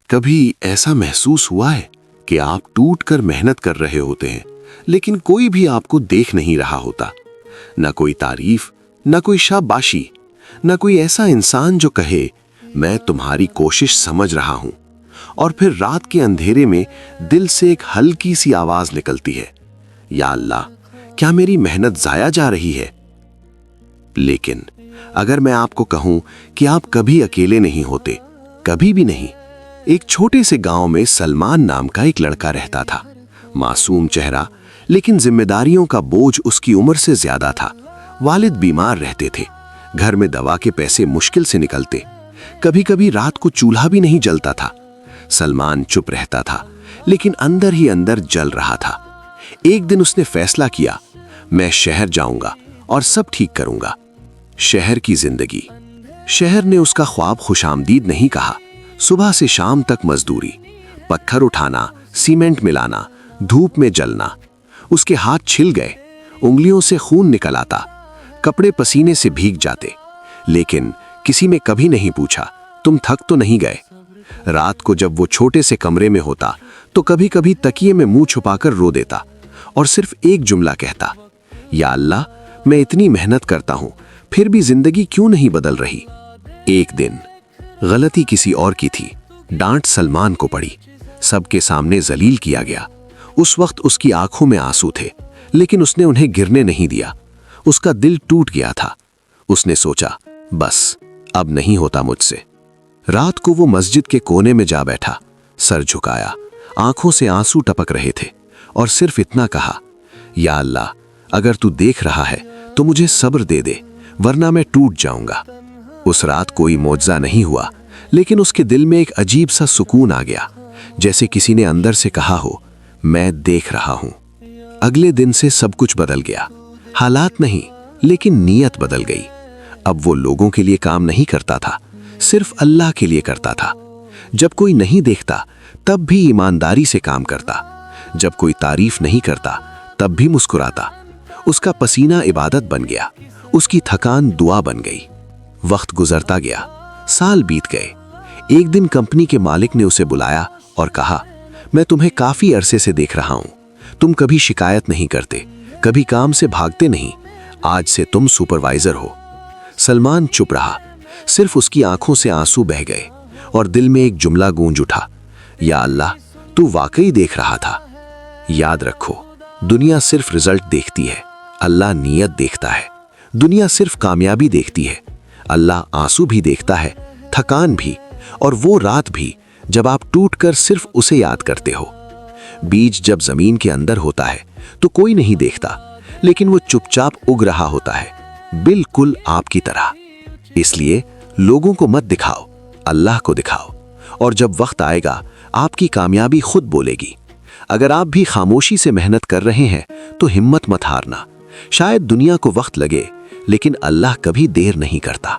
کبھی ایسا محسوس ہوا ہے کہ آپ ٹوٹ کر محنت کر رہے ہوتے ہیں لیکن کوئی بھی آپ کو دیکھ نہیں رہا ہوتا؟ نہ کوئی تعریف، نہ کوئی شاباشی، نہ کوئی ایسا انسان جو کہے میں تمہاری کوشش سمجھ رہا ہوں۔ اور پھر رات کے اندھیرے میں دل سے ایک ہلکی سی آواز نکلتی ہے، یا اللہ، کیا میری محنت ضائع جا رہی ہے؟ لیکن اگر میں آپ کو کہوں کہ آپ کبھی اکیلے نہیں ہوتے، کبھی بھی نہیں۔ ایک چھوٹے سے گاؤں میں سلمان نام کا ایک لڑکا رہتا تھا، معصوم چہرہ، لیکن ذمہ داریوں کا بوجھ اس کی عمر سے زیادہ تھا۔ والد بیمار رہتے تھے، گھر میں دوا کے پیسے مشکل سے نکلتے، کبھی کبھی رات کو چولہا بھی نہیں جلتا تھا۔ سلمان چپ رہتا تھا لیکن اندر ہی اندر جل رہا تھا۔ ایک دن اس نے فیصلہ کیا، میں شہر جاؤں گا اور سب ٹھیک کروں گا۔ شہر کی زندگی، شہر نے اس کا خواب خوش آمدید نہیں کہا۔ صبح سے شام تک مزدوری، پتھر اٹھانا، سیمنٹ ملانا، دھوپ میں جلنا۔ اس کے ہاتھ چھل گئے، انگلیوں سے خون نکل آتا، کپڑے پسینے سے بھیگ جاتے، لیکن کسی میں کبھی نہیں پوچھا تم تھک تو نہیں گئے؟ رات کو جب وہ چھوٹے سے کمرے میں ہوتا تو کبھی کبھی تکیے میں منہ چھپا کر رو دیتا اور صرف ایک جملہ کہتا، یا اللہ، میں اتنی محنت کرتا ہوں پھر بھی زندگی کیوں نہیں بدل رہی؟ ایک دن غلطی کسی اور کی تھی، ڈانٹ سلمان کو پڑی، سب کے سامنے ذلیل کیا گیا۔ اس وقت اس کی آنکھوں میں آنسو تھے لیکن اس نے انہیں گرنے نہیں دیا۔ اس کا دل ٹوٹ گیا تھا۔ اس نے سوچا، بس اب نہیں ہوتا مجھ سے۔ رات کو وہ مسجد کے کونے میں جا بیٹھا، سر جھکایا، آنکھوں سے آنسو ٹپک رہے تھے، اور صرف اتنا کہا، یا اللہ، اگر تو دیکھ رہا ہے تو مجھے صبر دے دے ورنہ میں ٹوٹ جاؤں گا۔ اس رات کوئی معجزہ نہیں ہوا لیکن اس کے دل میں ایک عجیب سا سکون آ گیا، جیسے کسی نے اندر سے کہا ہو، میں دیکھ رہا ہوں۔ اگلے دن سے سب کچھ بدل گیا، حالات نہیں لیکن نیت بدل گئی۔ اب وہ لوگوں کے لیے کام نہیں کرتا تھا، صرف اللہ کے لیے کرتا تھا۔ جب کوئی نہیں دیکھتا تب بھی ایمانداری سے کام کرتا، جب کوئی تعریف نہیں کرتا تب بھی مسکراتا۔ اس کا پسینہ عبادت بن گیا، اس کی تھکان دعا بن گئی۔ وقت گزرتا گیا، سال بیت گئے۔ ایک دن کمپنی کے مالک نے اسے بلایا اور کہا، میں تمہیں کافی عرصے سے دیکھ رہا ہوں، تم کبھی شکایت نہیں کرتے، کبھی کام سے بھاگتے نہیں، آج سے تم سپروائزر ہو۔ سلمان چپ رہا، صرف اس کی آنکھوں سے آنسو بہہ گئے اور دل میں ایک جملہ گونج اٹھا، یا اللہ، تو واقعی دیکھ رہا تھا۔ یاد رکھو، دنیا صرف رزلٹ دیکھتی ہے، اللہ نیت دیکھتا ہے۔ دنیا صرف کامیابی دیکھتی ہے، اللہ آنسو بھی دیکھتا ہے، تھکان بھی، اور وہ رات بھی جب آپ ٹوٹ کر صرف اسے یاد کرتے ہو۔ بیج جب زمین کے اندر ہوتا ہے تو کوئی نہیں دیکھتا، لیکن وہ چپ چاپ اگ رہا ہوتا ہے، بالکل آپ کی طرح۔ اس لیے لوگوں کو مت دکھاؤ، اللہ کو دکھاؤ، اور جب وقت آئے گا آپ کی کامیابی خود بولے گی۔ اگر آپ بھی خاموشی سے محنت کر رہے ہیں تو ہمت مت ہارنا۔ شاید دنیا کو وقت لگے لیکن اللہ کبھی دیر نہیں کرتا۔